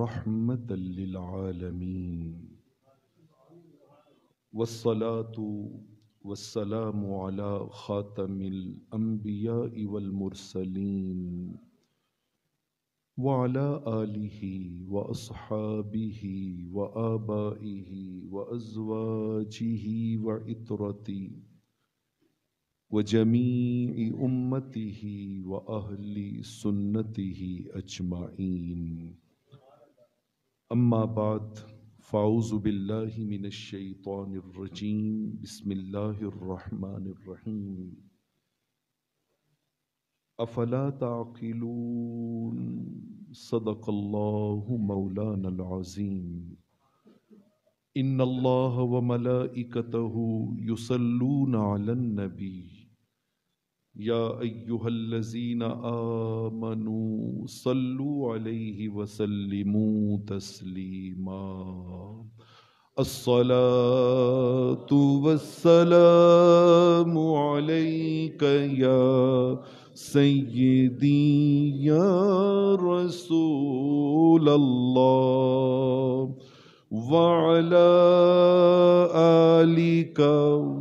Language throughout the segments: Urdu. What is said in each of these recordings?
رحمة للعالمين والصلاة والسلام على خاتم الأنبياء والمرسلين وعلى آله وأصحابه وآبائه وأزواجه وعترته وجميع أمته وأهل سنته أجمعين. أما بعد فأعوذ بالله من الشيطان الرجيم. بسم الله الرحمن الرحيم. أفلا تعقلون. صدق الله مولانا العظيم. إن الله وملائكته يصلون على النبي يا أيها الذين آمنوا صلوا عليه وسلموا تسليما. الصلاة والسلام عليك يا سيدي يا رسول الله وعلى آلك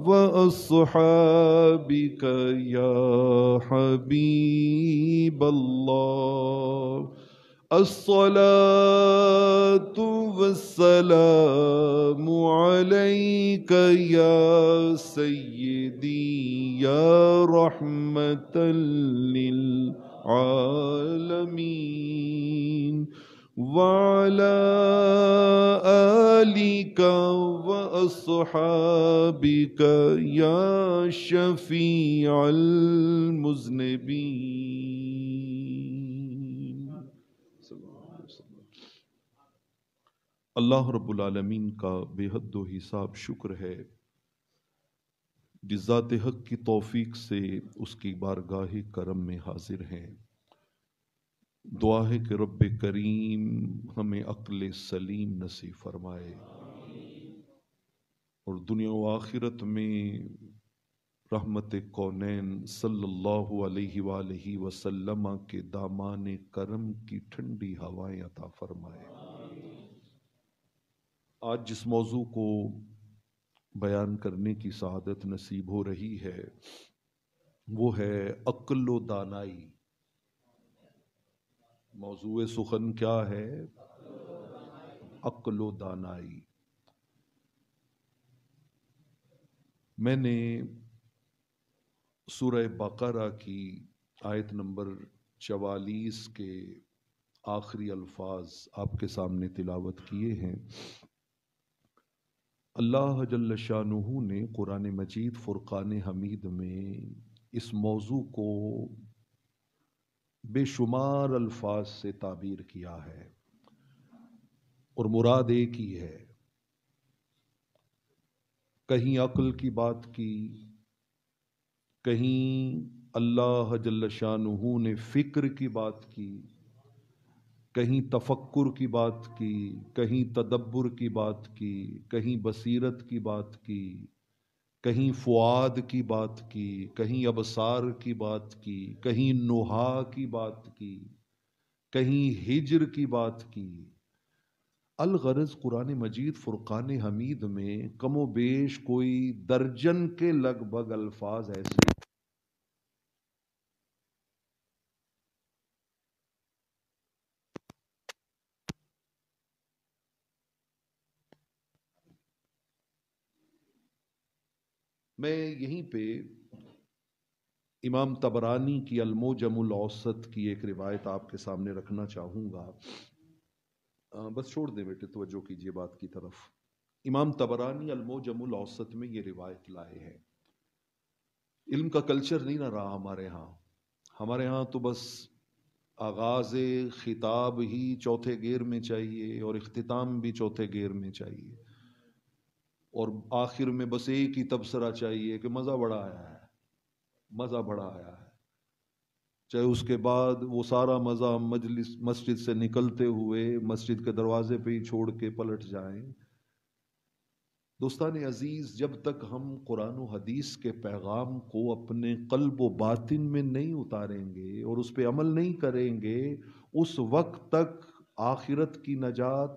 وأصحابك يا حبيب الله. الصلاة والسلام عليك يا سيدي يا رحمة للعالمين وعلى آلك وأصحابك يا شفيع المذنبين. اللہ رب العالمین کا بے حد و حساب شکر ہے جس ذات حق کی توفیق سے اس کی بارگاہ کرم میں حاضر ہیں. دعا ہے کہ رب کریم ہمیں عقل سلیم نصیب فرمائے اور دنیا و آخرت میں رحمت کونین صلی اللہ علیہ وآلہ وسلم کے دامان کرم کی ٹھنڈی ہوائیں عطا فرمائے. آج جس موضوع کو بیان کرنے کی سعادت نصیب ہو رہی ہے وہ ہے عقل و دانائی. موضوع سخن کیا ہے؟ عقل و دانائی. میں نے سورہ بقرہ کی آیت نمبر 44 کے آخری الفاظ آپ کے سامنے تلاوت کیے ہیں. اللہ جل شانہ نے قرآن مجید فرقان حمید میں اس موضوع کو بے شمار الفاظ سے تعبیر کیا ہے اور مراد ایک ہی ہے. کہیں عقل کی بات کی، کہیں اللہ جل شانہ نے فکر کی بات کی، کہیں تفکر کی بات کی، کہیں تدبر کی بات کی، کہیں بصیرت کی بات کی، کہیں فؤاد کی بات کی، کہیں ابصار کی بات کی، کہیں نہا کی بات کی، کہیں ہجر کی بات کی. الغرض قرآن مجید فرقان حمید میں کم و بیش کوئی درجن کے لگ بھگ الفاظ ایسے میں یہیں پہ امام طبرانی کی المعجم الاوسط کی ایک روایت آپ کے سامنے رکھنا چاہوں گا. بس چھوڑ دیں بیٹے، توجہ کیجئے بات کی طرف. امام طبرانی المعجم الاوسط میں یہ روایت لائے ہیں. علم کا کلچر نہیں نہ رہا ہمارے ہاں تو بس آغاز خطاب ہی چوتھے گیئر میں چاہیے اور اختتام بھی چوتھے گیئر میں چاہیے اور آخر میں بس ایک ہی تبصرہ چاہیے کہ مزہ بڑا آیا ہے، مزہ بڑا آیا ہے. چاہے اس کے بعد وہ سارا مزہ مسجد سے نکلتے ہوئے مسجد کے دروازے پہ ہی چھوڑ کے پلٹ جائیں. دوستان عزیز، جب تک ہم قرآن و حدیث کے پیغام کو اپنے قلب و باطن میں نہیں اتاریں گے اور اس پہ عمل نہیں کریں گے، اس وقت تک آخرت کی نجات.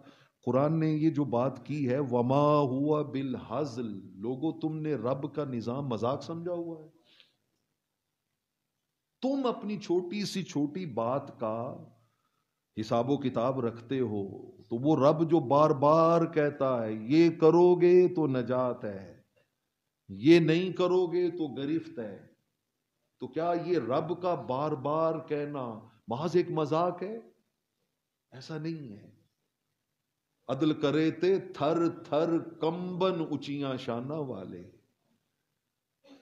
قرآن نے یہ جو بات کی ہے وما ہوا بالہزل، لوگوں تم نے رب کا نظام مذاق سمجھا ہوا ہے. تم اپنی چھوٹی سی چھوٹی بات کا حساب و کتاب رکھتے ہو، تو وہ رب جو بار بار کہتا ہے یہ کرو گے تو نجات ہے، یہ نہیں کرو گے تو گرفت ہے، تو کیا یہ رب کا بار بار کہنا محض ایک مذاق ہے؟ ایسا نہیں ہے. عدل کرے تے تھر تھر کمبن اچیاں شانہ والے.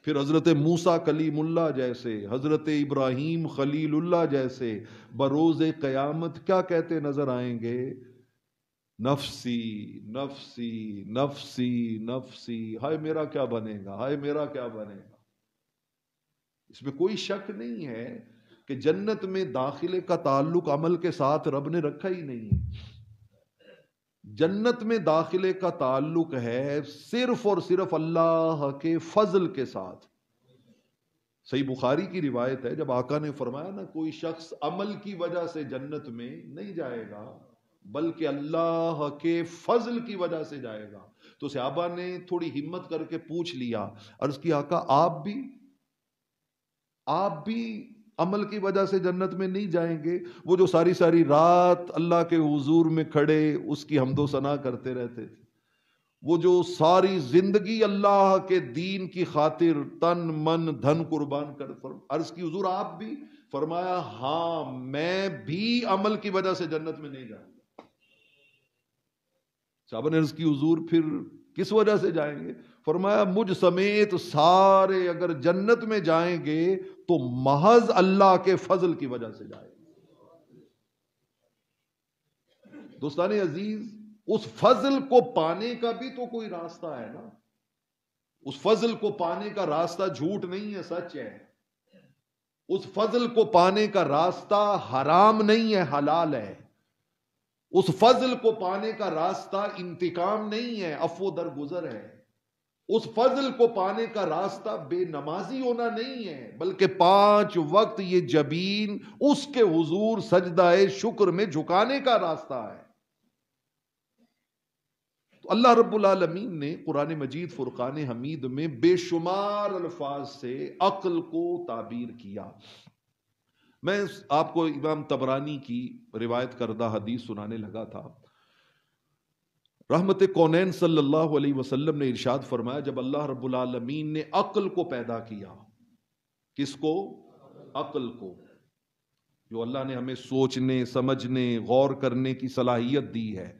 پھر حضرت موسیٰ کلیم اللہ جیسے، حضرت ابراہیم خلیل اللہ جیسے بروز قیامت کیا کہتے نظر آئیں گے؟ نفسی نفسی نفسی نفسی، ہائے میرا کیا بنے گا، ہائے میرا کیا بنے گا. اس میں کوئی شک نہیں ہے کہ جنت میں داخلے کا تعلق عمل کے ساتھ رب نے رکھا ہی نہیں ہے. جنت میں داخلے کا تعلق ہے صرف اور صرف اللہ کے فضل کے ساتھ. صحیح بخاری کی روایت ہے، جب آقا نے فرمایا نا کوئی شخص عمل کی وجہ سے جنت میں نہیں جائے گا بلکہ اللہ کے فضل کی وجہ سے جائے گا، تو صحابہ نے تھوڑی ہمت کر کے پوچھ لیا، عرض کی آقا آپ بھی عمل کی وجہ سے جنت میں نہیں جائیں گے؟ وہ جو ساری ساری رات اللہ کے حضور میں کھڑے اس کی حمد و ثنا کرتے رہتے تھے، وہ جو ساری زندگی اللہ کے دین کی خاطر تن من دھن قربان کر، عرض کی حضور آپ بھی؟ فرمایا ہاں میں بھی عمل کی وجہ سے جنت میں نہیں جاؤں گا. صحابہ نے عرض کی حضور پھر کس وجہ سے جائیں گے؟ فرمایا مجھ سمیت سارے اگر جنت میں جائیں گے تو محض اللہ کے فضل کی وجہ سے جائیں گے. دوستان عزیز، اس فضل کو پانے کا بھی تو کوئی راستہ ہے نا. اس فضل کو پانے کا راستہ جھوٹ نہیں ہے، سچ ہے. اس فضل کو پانے کا راستہ حرام نہیں ہے، حلال ہے. اس فضل کو پانے کا راستہ انتقام نہیں ہے، عفو درگزر ہے. اس فضل کو پانے کا راستہ بے نمازی ہونا نہیں ہے، بلکہ 5 وقت یہ جبین اس کے حضور سجدہ شکر میں جھکانے کا راستہ ہے. تو اللہ رب العالمین نے قرآن مجید فرقان حمید میں بے شمار الفاظ سے عقل کو تعبیر کیا. میں آپ کو امام طبرانی کی روایت کردہ حدیث سنانے لگا تھا. رحمت کونین صلی اللہ علیہ وسلم نے ارشاد فرمایا جب اللہ رب العالمین نے عقل کو پیدا کیا، کس کو؟ عقل کو، جو اللہ نے ہمیں سوچنے سمجھنے غور کرنے کی صلاحیت دی ہے.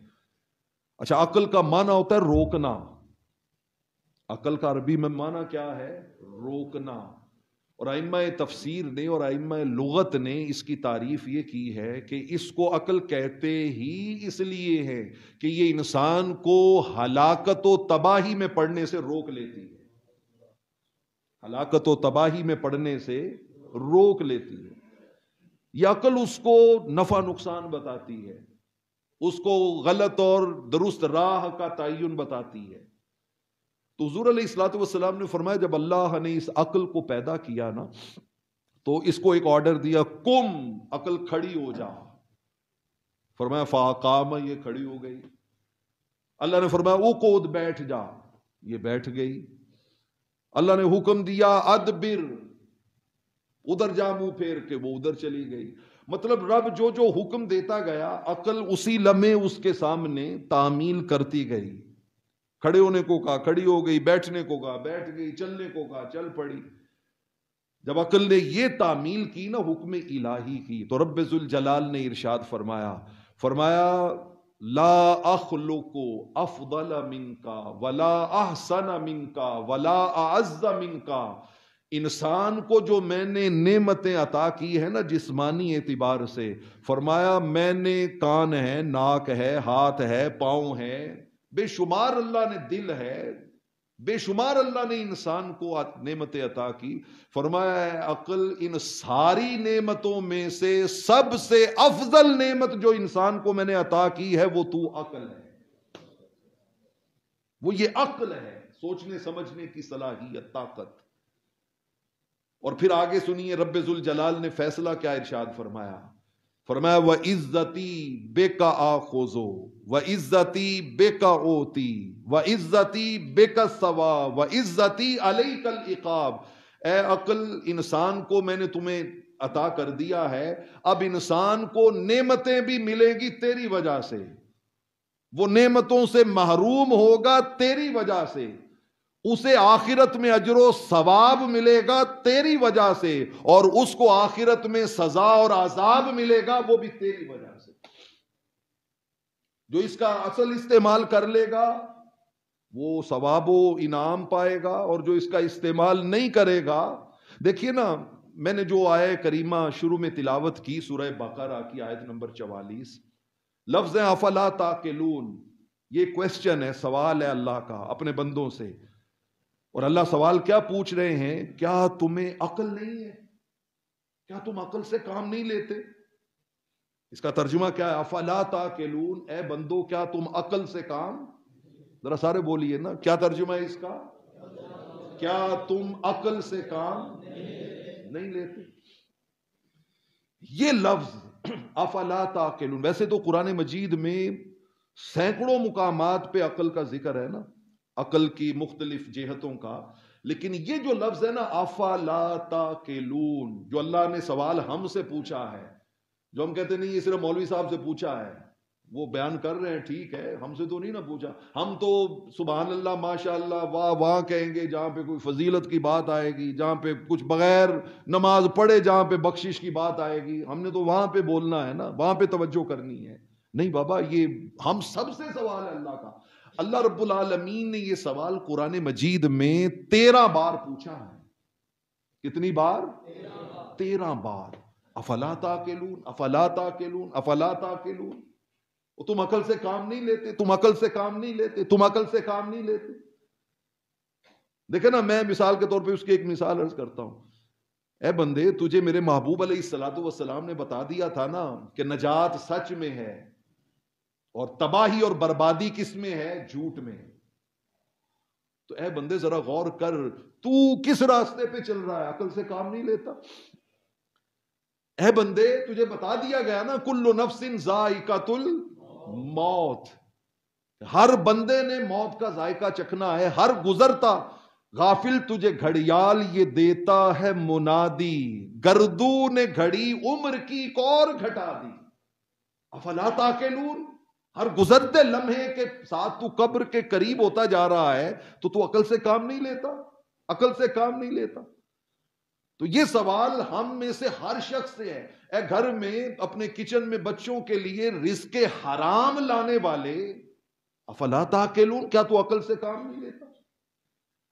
اچھا، عقل کا معنی ہوتا ہے روکنا. عقل کا عربی میں معنی کیا ہے؟ روکنا. اور ائمہ تفسیر نے اور ائمہ لغت نے اس کی تعریف یہ کی ہے کہ اس کو عقل کہتے ہی اس لیے ہے کہ یہ انسان کو ہلاکت و تباہی میں پڑنے سے روک لیتی ہے. ہلاکت و تباہی میں پڑنے سے روک لیتی ہے. یہ عقل اس کو نفع نقصان بتاتی ہے، اس کو غلط اور درست راہ کا تعین بتاتی ہے. تو حضور علیہ الصلوۃ والسلام نے فرمایا جب اللہ نے اس عقل کو پیدا کیا نا تو اس کو ایک آرڈر دیا، کم، عقل کھڑی ہو جا. فرمایا فاقام، یہ کھڑی ہو گئی. اللہ نے فرمایا اقعد، بیٹھ جا، یہ بیٹھ گئی. اللہ نے حکم دیا ادبر، ادھر جا منہ پھیر کے، وہ ادھر چلی گئی. مطلب رب جو جو حکم دیتا گیا عقل اسی لمحے اس کے سامنے تعمیل کرتی گئی. کھڑے ہونے کو کہا کھڑی ہو گئی، بیٹھنے کو کہا بیٹھ گئی، چلنے کو کہا چل پڑی. جب عقل نے یہ تعمیل کی نا حکم الہی کی، تو رب ذوالجلال نے ارشاد فرمایا لا اخلق افضل منک ولا احسن منک ولا اعز منک. انسان کو جو میں نے نعمتیں عطا کی ہے نا جسمانی اعتبار سے، فرمایا میں نے کان ہے، ناک ہے، ہاتھ ہے، پاؤں ہے، بے شمار اللہ نے دل ہے، بے شمار اللہ نے انسان کو نعمتیں عطا کی. فرمایا ہے عقل ان ساری نعمتوں میں سے سب سے افضل نعمت جو انسان کو میں نے عطا کی ہے وہ تو عقل ہے. وہ یہ عقل ہے، سوچنے سمجھنے کی صلاحیت، طاقت. اور پھر آگے سنیے رب ذوالجلال نے فیصلہ کیا ارشاد فرمایا. فرمایا وَعِزَّتِي بِكَ آخُذُ وَعِزَّتِي بِكَ أُوتِي وَعِزَّتِي بِكَ الثَّوَابُ وَعِزَّتِي عَلَيْكَ الْعِقَابُ۔ اے عقل، انسان کو میں نے تمہیں عطا کر دیا ہے، اب انسان کو نعمتیں بھی ملیں گی تیری وجہ سے، وہ نعمتوں سے محروم ہوگا تیری وجہ سے، اسے آخرت میں اجر و ثواب ملے گا تیری وجہ سے، اور اس کو آخرت میں سزا اور عذاب ملے گا وہ بھی تیری وجہ سے۔ جو اس کا اصل استعمال کر لے گا وہ ثواب و انعام پائے گا، اور جو اس کا استعمال نہیں کرے گا، دیکھیے نا، میں نے جو آیہ کریمہ شروع میں تلاوت کی سورہ بقرہ کی آیت نمبر 44، لفظ افلا تعقلون، یہ کویسچن ہے، سوال ہے اللہ کا اپنے بندوں سے، اور اللہ سوال کیا پوچھ رہے ہیں؟ کیا تمہیں عقل نہیں ہے؟ کیا تم عقل سے کام نہیں لیتے؟ اس کا ترجمہ کیا ہے؟ افلا تعقلون، اے بندو کیا تم عقل سے کام، ذرا سارے بولیے نا، کیا ترجمہ ہے اس کا؟ کیا تم عقل سے کام نہیں لیتے؟ یہ لفظ افلا تعقلون، ویسے تو قرآن مجید میں سینکڑوں مقامات پہ عقل کا ذکر ہے نا، عقل کی مختلف جہتوں کا، لیکن یہ جو لفظ ہے نا افلا تعقلون، جو اللہ نے سوال ہم سے پوچھا ہے، جو ہم کہتے نہیں یہ صرف مولوی صاحب سے پوچھا ہے، وہ بیان کر رہے ہیں ٹھیک ہے، ہم سے تو نہیں نا پوچھا، ہم تو سبحان اللہ ماشاء اللہ واہ واہ کہیں گے جہاں پہ کوئی فضیلت کی بات آئے گی، جہاں پہ کچھ بغیر نماز پڑھے جہاں پہ بخشش کی بات آئے گی، ہم نے تو وہاں پہ بولنا ہے نا، وہاں پہ توجہ کرنی ہے۔ نہیں بابا، یہ ہم سب سے سوال ہے اللہ کا۔ اللہ رب العالمین نے یہ سوال قرآن مجید میں 13 بار پوچھا ہے۔ کتنی بار؟ 13 بار۔ افلا تعقلون، افلا تعقلون، افلا تعقلون، تم عقل سے کام نہیں لیتے، تم عقل سے کام نہیں لیتے، تم عقل سے کام نہیں لیتے۔ دیکھیں نا، میں مثال کے طور پہ اس کی ایک مثال عرض کرتا ہوں۔ اے بندے، تجھے میرے محبوب علیہ الصلوۃ والسلام نے بتا دیا تھا نا کہ نجات سچ میں ہے اور تباہی اور بربادی کس میں ہے؟ جھوٹ میں۔ تو اے بندے ذرا غور کر، تو کس راستے پہ چل رہا ہے؟ عقل سے کام نہیں لیتا۔ اے بندے، تجھے بتا دیا گیا نا کل نفس ذائقۃ الموت، ہر بندے نے موت کا ذائقہ چکھنا ہے، ہر گزرتا غافل تجھے گھڑیال یہ دیتا ہے منادی، گردو نے گھڑی عمر کی ایک اور گھٹا دی۔ افلا تعقلون، ہر گزرتے لمحے کے ساتھ تو قبر کے قریب ہوتا جا رہا ہے، تو عقل سے کام نہیں لیتا، عقل سے کام نہیں لیتا۔ تو یہ سوال ہم میں سے ہر شخص سے ہے۔ اے گھر میں اپنے کچن میں بچوں کے لیے رزق حرام لانے والے، افلا تعقلون، کیا تو عقل سے کام نہیں لیتا؟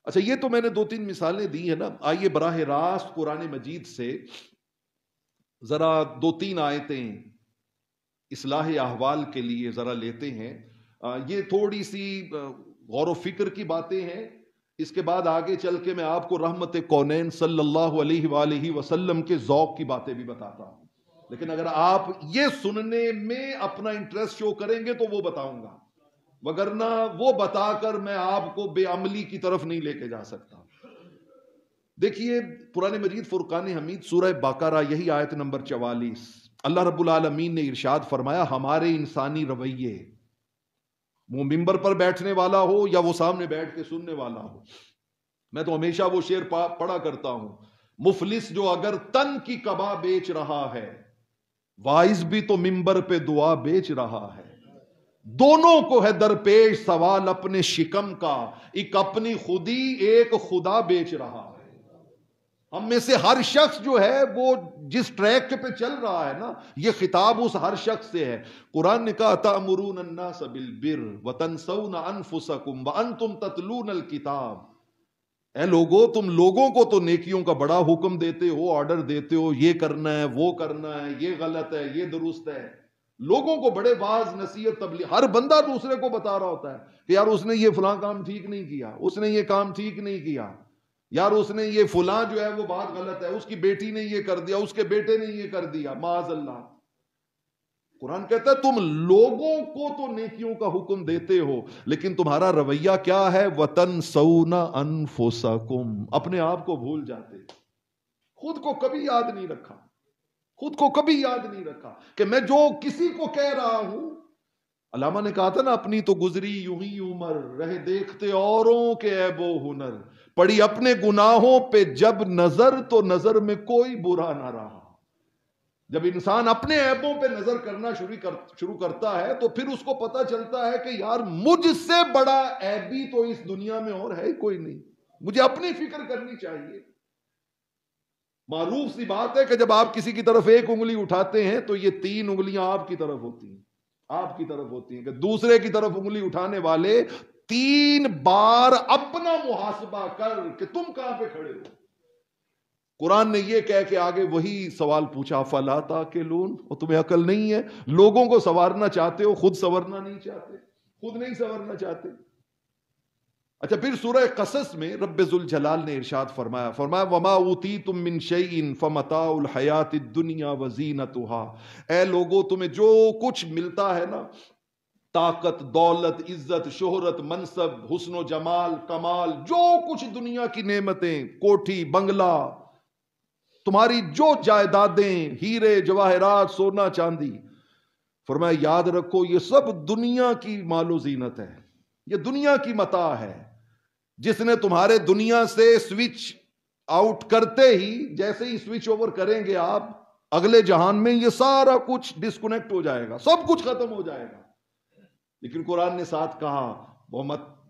اچھا، یہ تو میں نے 2-3 مثالیں دی ہیں نا، آئیے براہ راست قرآن مجید سے ذرا 2-3 آیتیں اصلاح احوال کے لیے ذرا لیتے ہیں۔ یہ تھوڑی سی غور و فکر کی باتیں ہیں، اس کے بعد آگے چل کے میں آپ کو رحمت کونین صلی اللہ علیہ وآلہ وسلم کے ذوق کی باتیں بھی بتاتا ہوں، لیکن اگر آپ یہ سننے میں اپنا انٹرسٹ شو کریں گے تو وہ بتاؤں گا، وگرنہ وہ بتا کر میں آپ کو بے عملی کی طرف نہیں لے کے جا سکتا۔ دیکھیے قرآن مجید فرقان حمید سورہ بقرہ، یہی آیت نمبر 44، اللہ رب العالمین نے ارشاد فرمایا ہمارے انسانی رویے، وہ ممبر پر بیٹھنے والا ہو یا وہ سامنے بیٹھ کے سننے والا ہو، میں تو ہمیشہ وہ شعر پڑھا کرتا ہوں، مفلس جو اگر تن کی کبا بیچ رہا ہے، واعظ بھی تو ممبر پہ دعا بیچ رہا ہے، دونوں کو ہے درپیش سوال اپنے شکم کا، ایک اپنی خودی ایک خدا بیچ رہا ہے۔ ہم میں سے ہر شخص جو ہے وہ جس ٹریک پہ چل رہا ہے نا، یہ خطاب اس ہر شخص سے ہے۔ قرآن نے کہا تأمرون الناس بالبر وتنسون انفسکم وانتم تتلون الکتاب، اے لوگو، تم لوگوں کو تو نیکیوں کا بڑا حکم دیتے ہو، آرڈر دیتے ہو، یہ کرنا ہے وہ کرنا ہے، یہ غلط ہے یہ درست ہے، لوگوں کو بڑے واعظ نصیحت تبلیغ، ہر بندہ دوسرے کو بتا رہا ہوتا ہے کہ یار اس نے یہ فلاں کام ٹھیک نہیں کیا، اس نے یہ کام ٹھیک نہیں کیا، یار اس نے یہ فلاں جو ہے وہ بات غلط ہے، اس کی بیٹی نے یہ کر دیا، اس کے بیٹے نے یہ کر دیا، معاذ اللہ۔ قرآن کہتا ہے تم لوگوں کو تو نیکیوں کا حکم دیتے ہو، لیکن تمہارا رویہ کیا ہے؟ وَتَنْسَوْنَ أَنفُسَكُمْ، اپنے آپ کو بھول جاتے، خود کو کبھی یاد نہیں رکھا، خود کو کبھی یاد نہیں رکھا کہ میں جو کسی کو کہہ رہا ہوں. علامہ نے کہا تھا نا اپنی تو گزری یوں ہی عمر، رہے دیکھتے اوروں کے عیب و ہنر، پڑی اپنے گناہوں پہ جب نظر تو نظر میں کوئی برا نہ رہا. جب انسان اپنے عیبوں پہ نظر کرنا شروع کرتا ہے تو پھر اس کو پتا چلتا ہے کہ یار مجھ سے بڑا عیبی تو اس دنیا میں اور ہے ہی کوئی نہیں، مجھے اپنی فکر کرنی چاہیے. معروف سی بات ہے کہ جب آپ کسی کی طرف ایک انگلی اٹھاتے ہیں تو یہ 3 انگلیاں آپ کی طرف ہوتی ہیں، آپ کی طرف ہوتی ہیں، کہ دوسرے کی طرف انگلی اٹھانے والے 3 بار اپنا محاسبہ کر کہ تم کہاں پہ کھڑے ہو. قرآن نے یہ کہہ کے آگے وہی سوال پوچھا، فلا تاقلون، اور تمہیں عقل نہیں ہے؟ لوگوں کو سنوارنا چاہتے ہو، خود سنورنا نہیں چاہتے، خود نہیں سنورنا چاہتے. اچھا پھر سورہ قصص میں رب ذوالجلال نے ارشاد فرمایا وما اوتیتم من شیء فمتاع الحیات الدنیا وزینتها، اے لوگو تمہیں جو کچھ ملتا ہے نا، طاقت، دولت، عزت، شہرت، منصب، حسن و جمال، کمال، جو کچھ دنیا کی نعمتیں، کوٹھی، بنگلہ، تمہاری جو جائیدادیں، ہیرے جواہرات، سونا چاندی، فرمایا یاد رکھو یہ سب دنیا کی مال و زینت ہے، یہ دنیا کی متاع ہے. جس نے تمہارے دنیا سے سوئچ آؤٹ کرتے ہی، جیسے ہی سوئچ اوور کریں گے آپ اگلے جہان میں، یہ سارا کچھ ڈسکنیکٹ ہو جائے گا، سب کچھ ختم ہو جائے گا. لیکن قرآن نے ساتھ کہا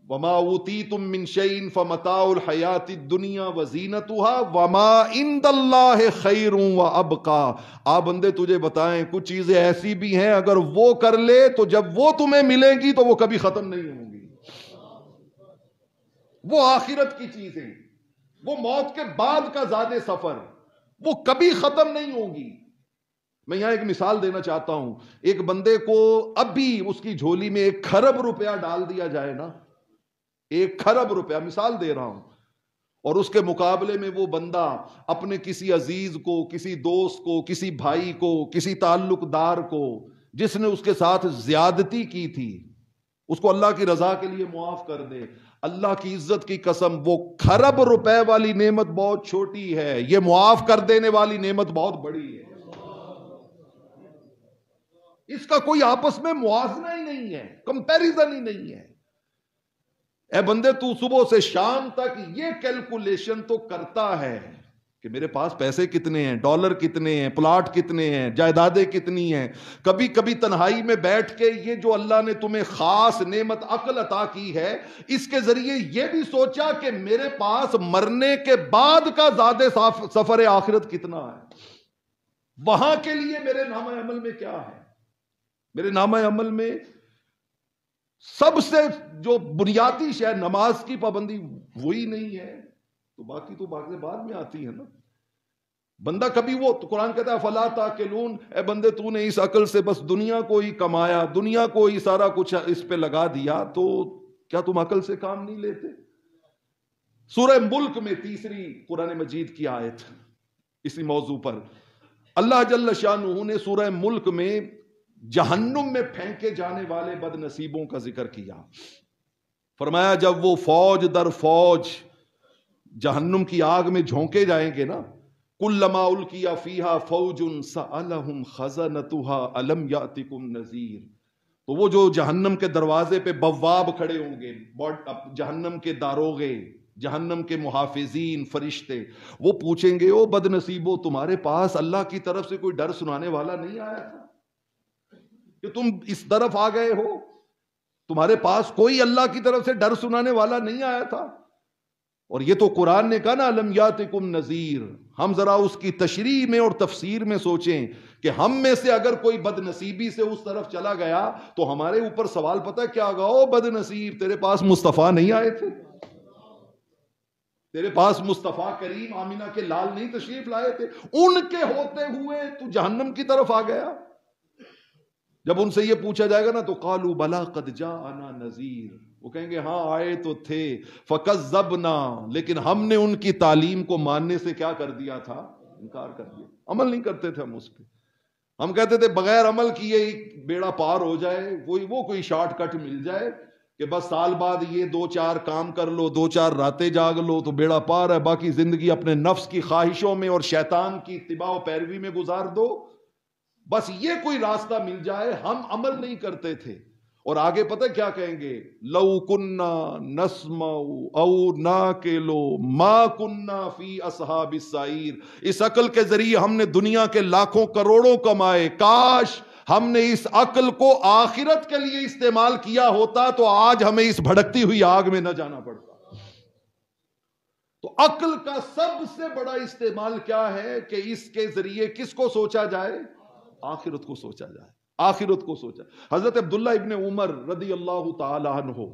وما اوتیتم من شیء فمتاع الحیات الدنیا وزینتها وما عند اللہ خیر وابقی. آپ بندے تجھے بتائیں کچھ چیزیں ایسی بھی ہیں اگر وہ کر لے تو جب وہ تمہیں ملیں گی تو وہ کبھی ختم نہیں ہوں گی. وہ آخرت کی چیزیں، وہ موت کے بعد کا زاد سفر، وہ کبھی ختم نہیں ہوگی. میں یہاں ایک مثال دینا چاہتا ہوں. ایک بندے کو ابھی اس کی جھولی میں 1 کھرب روپیہ ڈال دیا جائے نا، 1 کھرب روپیہ، مثال دے رہا ہوں، اور اس کے مقابلے میں وہ بندہ اپنے کسی عزیز کو، کسی دوست کو، کسی بھائی کو، کسی تعلق دار کو جس نے اس کے ساتھ زیادتی کی تھی، اس کو اللہ کی رضا کے لیے معاف کر دے. اللہ کی عزت کی قسم وہ کھرب روپے والی نعمت بہت چھوٹی ہے، یہ معاف کر دینے والی نعمت بہت بڑی ہے. اس کا کوئی آپس میں موازنہ ہی نہیں ہے، کمپیریزن ہی نہیں ہے. اے بندے تو صبح سے شام تک یہ کیلکولیشن تو کرتا ہے کہ میرے پاس پیسے کتنے ہیں، ڈالر کتنے ہیں، پلاٹ کتنے ہیں، جائیدادیں کتنی ہیں. کبھی کبھی تنہائی میں بیٹھ کے یہ جو اللہ نے تمہیں خاص نعمت عقل عطا کی ہے، اس کے ذریعے یہ بھی سوچا کہ میرے پاس مرنے کے بعد کا زاد سفر آخرت کتنا ہے، وہاں کے لیے میرے نامہ عمل میں کیا ہے. میرے نامہ عمل میں سب سے جو بنیادی شے نماز کی پابندی وہی نہیں ہے، تو باقی تو باقی بعد میں آتی ہے نا. بندہ کبھی وہ تو قرآن کہتا ہے فلا تاقلون، اے بندے تو نے اس عقل سے بس دنیا کو ہی کمایا، دنیا کو ہی سارا کچھ اس پہ لگا دیا، تو کیا تم عقل سے کام نہیں لیتے؟ سورہ ملک میں 3 قرآن مجید کی آیت اسی موضوع پر اللہ جل شانہ نے سورہ ملک میں جہنم میں پھینکے جانے والے بد نصیبوں کا ذکر کیا. فرمایا جب وہ فوج در فوج جہنم کی آگ میں جھونکے جائیں گے نا، کلما القی فیہا فوج سألہم خزنتها الم یاتکم نذیر، تو وہ جو جہنم کے دروازے پہ بواب کھڑے ہوں گے، جہنم کے داروغے، جہنم کے محافظین، فرشتے، وہ پوچھیں گے او بد نصیبو تمہارے پاس اللہ کی طرف سے کوئی ڈر سنانے والا نہیں آیا تھا کہ تم اس طرف آ گئے ہو؟ تمہارے پاس کوئی اللہ کی طرف سے ڈر سنانے والا نہیں آیا تھا؟ اور یہ تو قرآن نے کہا نا الم یاتکم نذیر. ہم ذرا اس کی تشریح میں اور تفسیر میں سوچیں کہ ہم میں سے اگر کوئی بد نصیبی سے اس طرف چلا گیا تو ہمارے اوپر سوال پتہ کیا ہوگا؟ او بد نصیب تیرے پاس مصطفیٰ نہیں آئے تھے، تیرے پاس مصطفیٰ کریم آمینہ کے لال نہیں تشریف لائے تھے، ان کے ہوتے ہوئے تو جہنم کی طرف آ گیا. جب ان سے یہ پوچھا جائے گا نا تو قالوا بلا قد جاءنا نذیر، وہ کہیں گے ہاں آئے تو تھے، فکذبنا، لیکن ہم نے ان کی تعلیم کو ماننے سے کیا کر دیا تھا؟ انکار کر دیا. عمل نہیں کرتے تھے ہم اس پہ. ہم کہتے تھے بغیر عمل کیے بیڑا پار ہو جائے، وہ کوئی شارٹ کٹ مل جائے، کہ بس سال بعد یہ 2-4 کام کر لو، 2-4 راتیں جاگ لو تو بیڑا پار ہے، باقی زندگی اپنے نفس کی خواہشوں میں اور شیطان کی اتباع و پیروی میں گزار دو، بس یہ کوئی راستہ مل جائے۔ ہم عمل نہیں کرتے تھے، اور آگے پتہ کیا کہیں گے، لو کننا نسمع او ناقلو ما کننا فی اصحاب السعیر۔ اس عقل کے ذریعے ہم نے دنیا کے لاکھوں کروڑوں کمائے، کاش ہم نے اس عقل کو آخرت کے لیے استعمال کیا ہوتا تو آج ہمیں اس بھڑکتی ہوئی آگ میں نہ جانا پڑتا۔ تو عقل کا سب سے بڑا استعمال کیا ہے کہ اس کے ذریعے کس کو سوچا جائے؟ آخرت کو سوچا جائے، آخرت کو سوچا۔ حضرت عبداللہ ابن عمر رضی اللہ تعالی عنہ،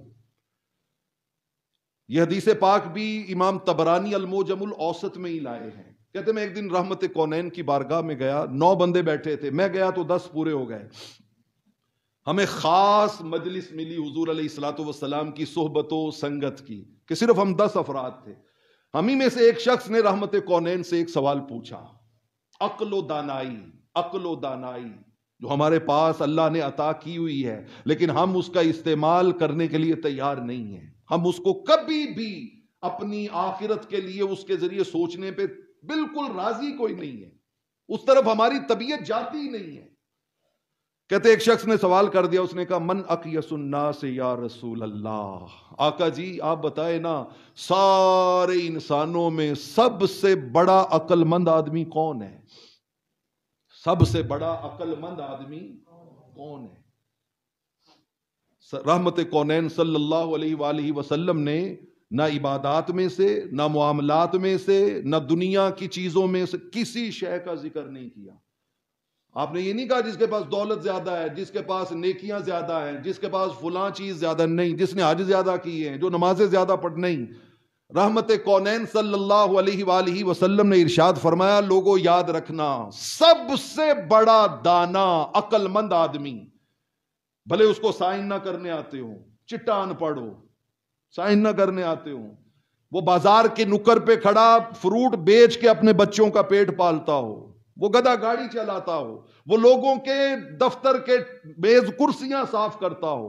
یہ حدیث پاک بھی امام طبرانی المعجم الاوسط میں ہی لائے ہیں، کہتے میں ایک دن رحمت کونین کی بارگاہ میں گیا، 9 بندے بیٹھے تھے، میں گیا تو 10 پورے ہو گئے۔ ہمیں خاص مجلس ملی حضور علیہ الصلوۃ والسلام کی صحبت و سنگت کی، کہ صرف ہم 10 افراد تھے۔ ہمیں میں سے ایک شخص نے رحمت کونین سے ایک سوال پوچھا، عقل و دانائی، عقل و دانائی جو ہمارے پاس اللہ نے عطا کی ہوئی ہے، لیکن ہم اس کا استعمال کرنے کے لیے تیار نہیں ہیں، ہم اس کو کبھی بھی اپنی آخرت کے لیے اس کے ذریعے سوچنے پہ بالکل راضی کوئی نہیں ہے، اس طرف ہماری طبیعت جاتی ہی نہیں ہے۔ کہتے ایک شخص نے سوال کر دیا، اس نے کہا من اقیس الناس یا رسول اللہ، آقا جی آپ بتائے نا سارے انسانوں میں سب سے بڑا عقل مند آدمی کون ہے؟ سب سے بڑا عقل مند آدمی کون ہے؟ رحمت کونین صلی اللہ علیہ وآلہ وسلم نے نہ عبادات میں سے، نہ معاملات میں سے، نہ دنیا کی چیزوں میں سے کسی شے کا ذکر نہیں کیا۔ آپ نے یہ نہیں کہا جس کے پاس دولت زیادہ ہے، جس کے پاس نیکیاں زیادہ ہیں، جس کے پاس فلاں چیز زیادہ، نہیں، جس نے حج زیادہ کی ہیں، جو نمازیں زیادہ پڑھ، نہیں۔ رحمت کونین صلی اللہ علیہ وآلہ وسلم نے ارشاد فرمایا، لوگوں یاد رکھنا سب سے بڑا دانا عقل مند آدمی، بھلے اس کو سائن نہ کرنے آتے ہوں، چٹا ان پڑھ ہو، سائن نہ کرنے آتے ہوں، وہ بازار کے نکر پہ کھڑا فروٹ بیچ کے اپنے بچوں کا پیٹ پالتا ہو، وہ گدھا گاڑی چلاتا ہو، وہ لوگوں کے دفتر کے میز کرسیاں صاف کرتا ہو،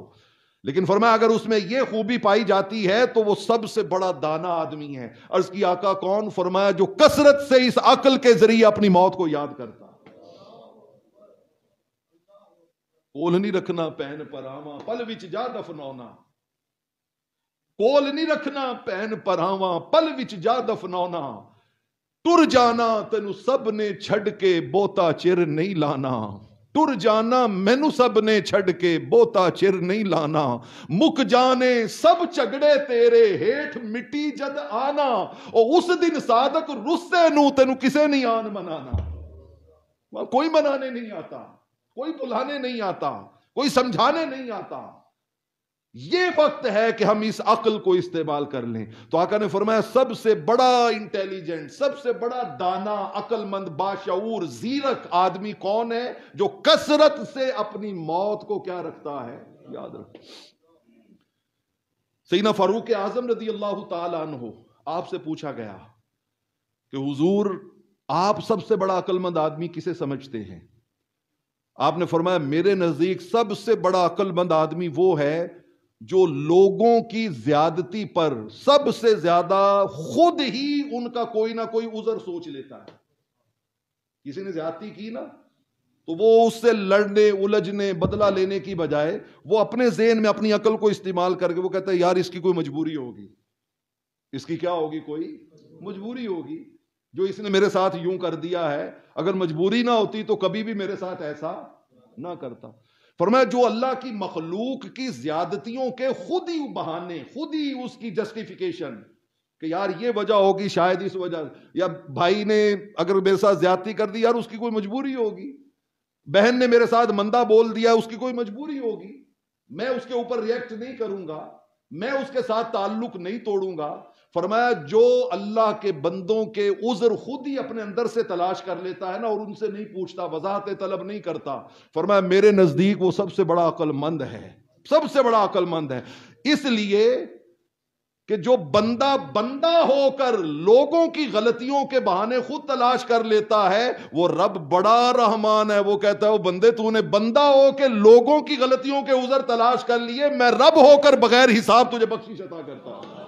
لیکن فرمایا اگر اس میں یہ خوبی پائی جاتی ہے تو وہ سب سے بڑا دانا آدمی ہے۔ عرض کی آقا کون؟ فرمایا جو کثرت سے اس عقل کے ذریعے اپنی موت کو یاد کرتا۔ کول نہیں رکھنا پین پراواں پل وچ جا دفناونا، کول نہیں رکھنا پین پراواں پل وچ جا دفناونا، ٹر جانا تینو سب نے چھڈ کے بوتا چر نہیں لانا، ٹر جانا مینو سب نے چھڈ کے بوتا چر نہیں لانا، مک جانے سب جھگڑے تیرے ہیٹھ مٹی جد آنا، اور اس دن صادق رسے نو تینو کسے نہیں آن منانا۔ کوئی منانے نہیں آتا، کوئی بلانے نہیں آتا، کوئی سمجھانے نہیں آتا۔ یہ وقت ہے کہ ہم اس عقل کو استعمال کر لیں۔ تو آقا نے فرمایا سب سے بڑا انٹیلیجنٹ، سب سے بڑا دانا، عقل مند، باشعور، زیرک آدمی کون ہے؟ جو کثرت سے اپنی موت کو کیا رکھتا ہے؟ یاد رکھ۔ سیدنا فاروق اعظم رضی اللہ تعالی عنہ، آپ سے پوچھا گیا کہ حضور آپ سب سے بڑا عقل مند آدمی کسے سمجھتے ہیں؟ آپ نے فرمایا میرے نزدیک سب سے بڑا عقل مند آدمی وہ ہے جو لوگوں کی زیادتی پر سب سے زیادہ خود ہی ان کا کوئی نہ کوئی عذر سوچ لیتا ہے۔ کسی نے زیادتی کی نا تو وہ اس سے لڑنے، الجھنے، بدلہ لینے کی بجائے وہ اپنے ذہن میں اپنی عقل کو استعمال کر کے وہ کہتا ہے یار اس کی کوئی مجبوری ہوگی، اس کی کیا ہوگی؟ کوئی مجبوری ہوگی، جو اس نے میرے ساتھ یوں کر دیا ہے، اگر مجبوری نہ ہوتی تو کبھی بھی میرے ساتھ ایسا نہ کرتا۔ فرمایا جو اللہ کی مخلوق کی زیادتیوں کے خود ہی بہانے، خود ہی اس کی جسٹیفیکیشن کہ یار یہ وجہ ہوگی، شاید اس وجہ، یا بھائی نے اگر میرے ساتھ زیادتی کر دی یار اس کی کوئی مجبوری ہوگی، بہن نے میرے ساتھ مندہ بول دیا اس کی کوئی مجبوری ہوگی، میں اس کے اوپر ریئیکٹ نہیں کروں گا، میں اس کے ساتھ تعلق نہیں توڑوں گا۔ فرمایا جو اللہ کے بندوں کے عذر خود ہی اپنے اندر سے تلاش کر لیتا ہے نا اور ان سے نہیں پوچھتا، وضاحت طلب نہیں کرتا، فرمایا میرے نزدیک وہ سب سے بڑا عقل مند ہے، سب سے بڑا عقل مند ہے۔ اس لیے کہ جو بندہ بندہ ہو کر لوگوں کی غلطیوں کے بہانے خود تلاش کر لیتا ہے، وہ رب بڑا رحمان ہے. وہ کہتا ہے وہ بندے تو نے بندہ ہو کے لوگوں کی غلطیوں کے عذر تلاش کر لیے، میں رب ہو کر بغیر حساب تجھے بخشش عطا کرتا ہوں.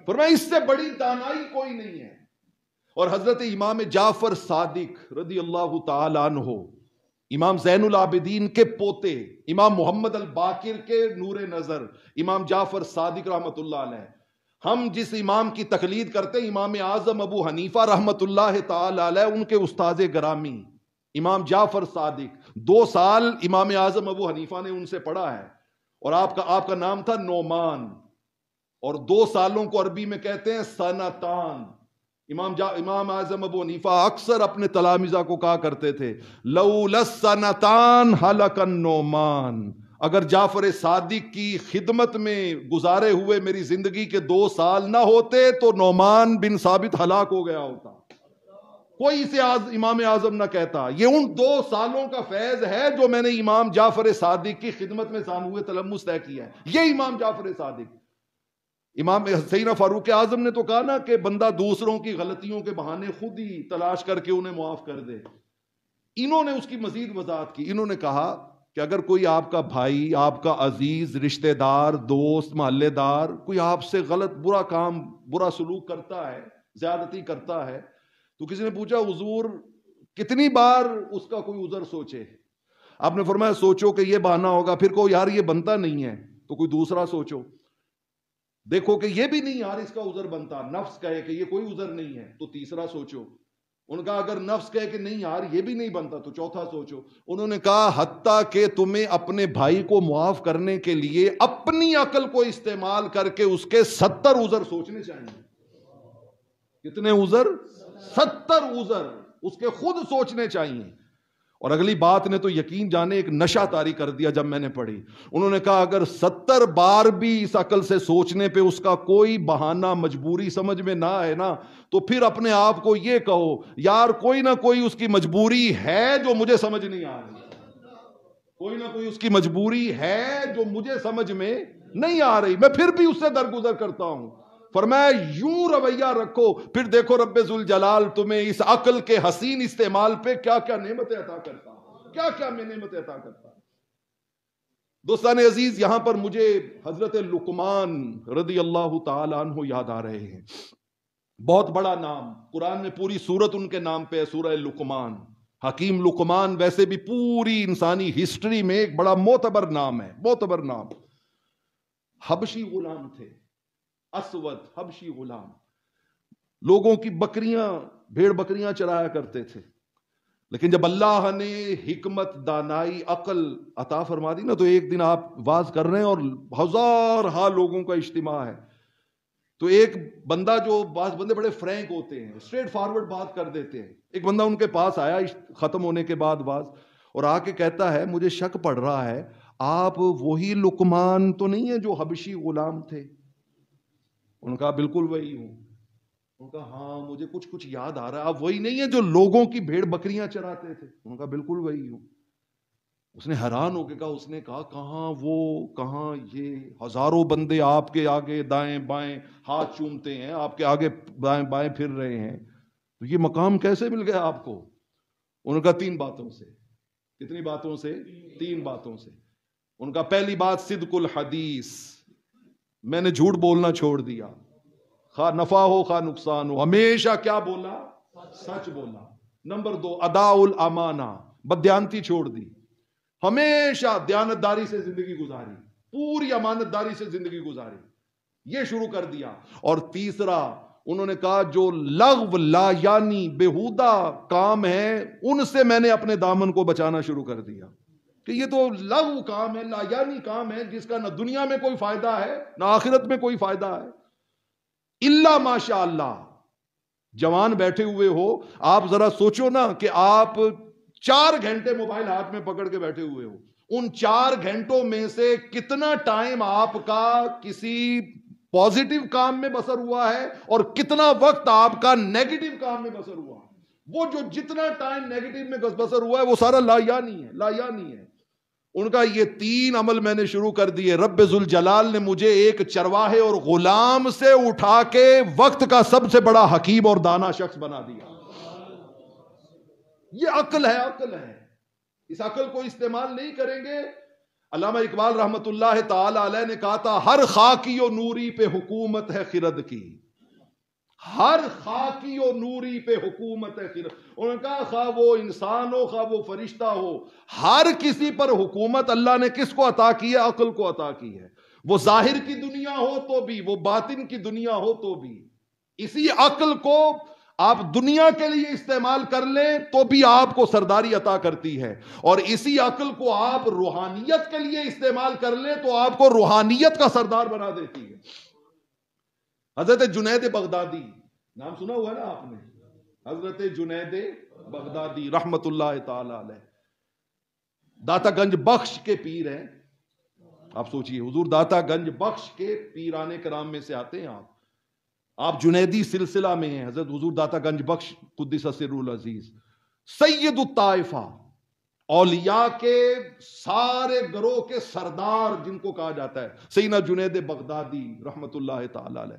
فرمایا اس سے بڑی دانائی کوئی نہیں ہے. اور حضرت امام جعفر صادق رضی اللہ تعالی عنہ، امام زین العابدین کے پوتے، امام محمد الباقر کے نور نظر، امام جعفر صادق رحمت اللہ علیہ، ہم جس امام کی تقلید کرتے ہیں امام اعظم ابو حنیفہ رحمت اللہ تعالی علیہ، ان کے استاذ گرامی امام جعفر صادق 2 سال امام اعظم ابو حنیفہ نے ان سے پڑھا ہے. اور آپ کا نام تھا نعمان، اور 2 سالوں کو عربی میں کہتے ہیں سنتان. امام اعظم ابو حنیفہ اکثر اپنے تلامذہ کو کہا کرتے تھے لولا السنتان ہلک النعمان، اگر جعفر صادق کی خدمت میں گزارے ہوئے میری زندگی کے 2 سال نہ ہوتے تو نعمان بن ثابت ہلاک ہو گیا ہوتا. کوئی اسے امام اعظم نہ کہتا. یہ ان 2 سالوں کا فیض ہے جو میں نے امام جعفر صادق کی خدمت میں ساموئے تلمس طے کیا ہے. یہ امام جعفر صادق. امام سیدنا فاروق اعظم نے تو کہا نا کہ بندہ دوسروں کی غلطیوں کے بہانے خود ہی تلاش کر کے انہیں معاف کر دے. انہوں نے اس کی مزید وضاحت کی. انہوں نے کہا کہ اگر کوئی آپ کا بھائی، آپ کا عزیز، رشتہ دار، دوست، محلے دار کوئی آپ سے غلط برا کام، برا سلوک کرتا ہے، زیادتی کرتا ہے، تو کسی نے پوچھا حضور کتنی بار اس کا کوئی عذر سوچے؟ آپ نے فرمایا سوچو کہ یہ بہانہ ہوگا، پھر کہو یار یہ بنتا نہیں ہے تو کوئی دوسرا سوچو. دیکھو کہ یہ بھی نہیں یار اس کا عذر بنتا، نفس کہے کہ یہ کوئی عذر نہیں ہے تو تیسرا سوچو. ان کا اگر نفس کہے کہ نہیں یار یہ بھی نہیں بنتا تو چوتھا سوچو. انہوں نے کہا حتیٰ کہ تمہیں اپنے بھائی کو معاف کرنے کے لیے اپنی عقل کو استعمال کر کے اس کے 70 عذر سوچنے چاہیے. کتنے عذر؟ 70 عذر اس کے خود سوچنے چاہیے. اور اگلی بات نے تو یقین جانے ایک نشہ طاری کر دیا جب میں نے پڑھی. انہوں نے کہا اگر 70 بار بھی اس عقل سے سوچنے پہ اس کا کوئی بہانہ مجبوری سمجھ میں نہ آئے نا، تو پھر اپنے آپ کو یہ کہو یار کوئی نہ کوئی اس کی مجبوری ہے جو مجھے سمجھ نہیں آ رہی، کوئی نہ کوئی اس کی مجبوری ہے جو مجھے سمجھ میں نہیں آ رہی، میں پھر بھی اس سے درگزر کرتا ہوں. فرمایا یوں رویہ رکھو، پھر دیکھو رب ذوالجلال تمہیں اس عقل کے حسین استعمال پہ کیا کیا نعمتیں عطا کرتا، کیا کیا نعمتیں عطا کرتا. دوستان عزیز، یہاں پر مجھے حضرت لقمان رضی اللہ تعالی عنہ یاد آ رہے ہیں. بہت بڑا نام، قرآن میں پوری سورت ان کے نام پہ ہے، سورہ لقمان. حکیم لقمان ویسے بھی پوری انسانی ہسٹری میں ایک بڑا معتبر نام ہے، معتبر نام. حبشی غلام تھے، اسود حبشی غلام، لوگوں کی بکریاں، بھیڑ بکریاں چرایا کرتے تھے. لیکن جب اللہ نے حکمت، دانائی، عقل عطا فرما دی نا، تو ایک دن آپ واز کر رہے ہیں اور ہزارہا لوگوں کا اجتماع ہے، تو ایک بندہ، جو بعض بندے بڑے فرینک ہوتے ہیں، اسٹریٹ فارورڈ بات کر دیتے ہیں، ایک بندہ ان کے پاس آیا ختم ہونے کے بعد واز، اور آ کے کہتا ہے مجھے شک پڑ رہا ہے آپ وہی لقمان تو نہیں ہے جو حبشی غلام تھے؟ ان کا بالکل وہی ہوں. ان کا ہاں مجھے کچھ یاد آ رہا ہے، آپ وہی نہیں ہے جو لوگوں کی بھیڑ بکریاں چراتے تھے؟ ان کا بالکل وہی ہوں. اس نے حیران ہو کے کہا، اس نے کہا کہاں وہ، کہاں یہ ہزاروں بندے آپ کے آگے دائیں بائیں ہاتھ چومتے ہیں، آپ کے آگے دائیں بائیں پھر رہے ہیں، تو یہ مقام کیسے مل گیا آپ کو؟ ان کا 3 باتوں سے. کتنی باتوں سے؟ 3 باتوں سے. ان کا پہلی بات صدق الحدیث، میں نے جھوٹ بولنا چھوڑ دیا، خواہ نفع ہو خواہ نقصان ہو، ہمیشہ کیا بولا؟ سچ بولا. نمبر 2 اداء الامانہ، بدیانتی چھوڑ دی، ہمیشہ دیانتداری سے زندگی گزاری، پوری امانت داری سے زندگی گزاری، یہ شروع کر دیا. اور تیسرا انہوں نے کہا جو لغو لا یعنی بےہودہ کام ہے ان سے میں نے اپنے دامن کو بچانا شروع کر دیا، کہ یہ تو لغو کام ہے، لا یعنی کام ہے، جس کا نہ دنیا میں کوئی فائدہ ہے نہ آخرت میں کوئی فائدہ ہے. الا ماشاء اللہ. جوان بیٹھے ہوئے ہو، آپ ذرا سوچو نا کہ آپ 4 گھنٹے موبائل ہاتھ میں پکڑ کے بیٹھے ہوئے ہو، ان 4 گھنٹوں میں سے کتنا ٹائم آپ کا کسی پازیٹیو کام میں بسر ہوا ہے اور کتنا وقت آپ کا نیگیٹو کام میں بسر ہوا ہے؟ وہ جو جتنا ٹائم نیگیٹو میں بسر ہوا ہے وہ سارا لا یعنی ہے، لا یعنی ہے. ان کا یہ 3 عمل میں نے شروع کر دیے. رب ذوالجلال نے مجھے ایک چرواہے اور غلام سے اٹھا کے وقت کا سب سے بڑا حکیم اور دانا شخص بنا دیا. یہ عقل ہے، عقل ہے. اس عقل کو استعمال نہیں کریں گے. علامہ اقبال رحمت اللہ تعالی علیہ نے کہا تھا ہر خاکی و نوری پہ حکومت ہے خرد کی. ہر خاکی و نوری پہ حکومت ہے خرد. انہوں نے کہا خواہ وہ انسان ہو خواہ وہ فرشتہ ہو، ہر کسی پر حکومت اللہ نے کس کو عطا کی ہے؟ عقل کو عطا کی ہے. وہ ظاہر کی دنیا ہو تو بھی، وہ باطن کی دنیا ہو تو بھی. اسی عقل کو آپ دنیا کے لیے استعمال کر لیں تو بھی آپ کو سرداری عطا کرتی ہے، اور اسی عقل کو آپ روحانیت کے لیے استعمال کر لیں تو آپ کو روحانیت کا سردار بنا دیتی ہے. حضرت جنید بغدادی نام سنا ہوا نا آپ نے؟ حضرت جنید بغدادی رحمت اللہ تعالی علیہ داتا گنج بخش کے پیر ہیں. آپ سوچئے حضور داتا گنج بخش کے پیرانے کرام میں سے آتے ہیں. آپ جنیدی سلسلہ میں ہیں. حضرت حضور داتا گنج بخش قدس سر العزیز سید الطائفہ، اولیاء کے سارے گروہ کے سردار جن کو کہا جاتا ہے، سیدنا جنید بغدادی رحمت اللہ تعالی علیہ.